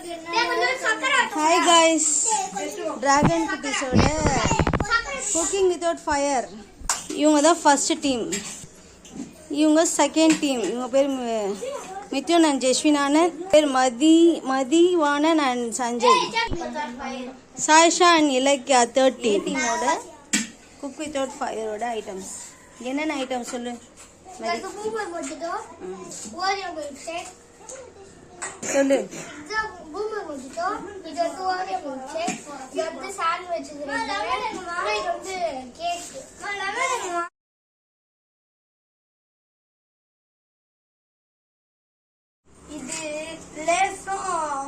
Hi guys, Dragon Kitties oda cooking without fire. இவங்க தான் first team, இவங்க second team. இவங்க பேர் மிதுன் அண்ட் ஜெஸ்வினானன், பேர் Mathivanan and Sanjay. Sayyeshaa and Ilakkiya third டீமோட குக் வித்தவுட் ஃபயரோட ஐட்டம்ஸ் என்னென்ன ஐட்டம் சொல்லு. சொல்லு. இது லேஸும்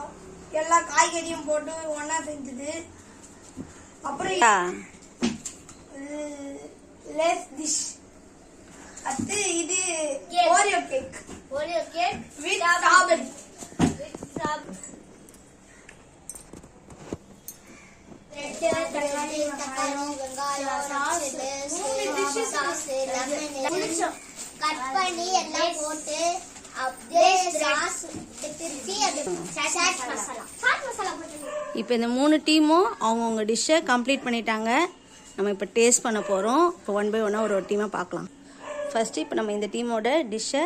எல்லா காய்கறியும் போட்டு ஒன்னா செஞ்சது. அப்புறம் லேஸ் டிஷ். அடுத்து இது Oreo cake with strawberry. Cut பண்ணி எல்லாம் போட்டு இப்போ இந்த 3 டீமும் அவங்கவுங்க டிஷ்ஷை கம்ப்ளீட் பண்ணிட்டாங்க. நம்ம இப்போ டேஸ்ட் பண்ண போகிறோம். இப்போ 1 by 1 ஒரு டீமாக பார்க்கலாம். ஃபஸ்ட்டு இப்போ நம்ம இந்த டீமோட டிஷ்ஷை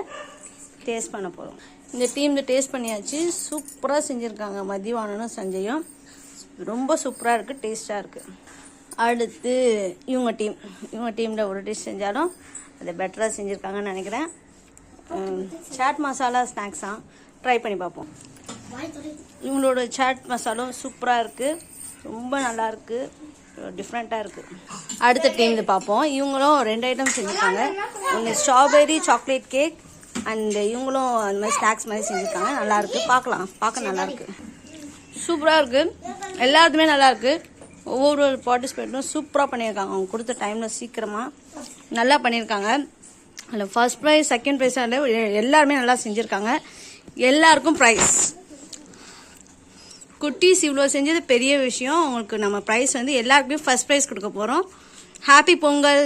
டேஸ்ட் பண்ண போகிறோம். இந்த டீமில் டேஸ்ட் பண்ணியாச்சு. சூப்பராக செஞ்சுருக்காங்க மதிவானனும் சஞ்சயும். ரொம்ப சூப்பராக இருக்குது, டேஸ்ட்டாக இருக்குது. அடுத்து இவங்க டீமில் ஒரு டிஷ் செஞ்சாலும் அதை பெட்டராக செஞ்சுருக்காங்கன்னு நினைக்கிறேன். சாட் மசாலா ஸ்நாக்ஸ் தான், ட்ரை பண்ணி பார்ப்போம். இவங்களோட சாட் மசாலும் சூப்பராக இருக்குது, ரொம்ப நல்லாயிருக்கு, டிஃப்ரெண்ட்டாக இருக்குது. அடுத்த டீமில் பார்ப்போம். இவங்களும் 2 ஐட்டம் செஞ்சுருக்காங்க. ஒன்று ஸ்ட்ராபெரி சாக்லேட் கேக் அண்ட் இவங்களும் அந்த மாதிரி ஸ்நாக்ஸ் மாதிரி செஞ்சுருக்காங்க. நல்லாயிருக்கு, பார்க்க நல்லாயிருக்கு, சூப்பராக இருக்குது. எல்லாத்துமே நல்லாயிருக்கு. ஒவ்வொரு பார்ட்டிசிபேட்டும் சூப்பராக பண்ணியிருக்காங்க. அவங்க கொடுத்த டைமில் சீக்கிரமாக நல்லா பண்ணியிருக்காங்க. அதில் ஃபர்ஸ்ட் ப்ரைஸ் செகண்ட் ப்ரைஸ் எல்லாருமே நல்லா செஞ்சுருக்காங்க. எல்லாருக்கும் ப்ரைஸ். குட்டீஸ் இவ்வளோ செஞ்சது பெரிய விஷயம். அவங்களுக்கு நம்ம ப்ரைஸ் வந்து எல்லாருக்குமே ஃபர்ஸ்ட் ப்ரைஸ் கொடுக்க போகிறோம். ஹாப்பி பொங்கல்.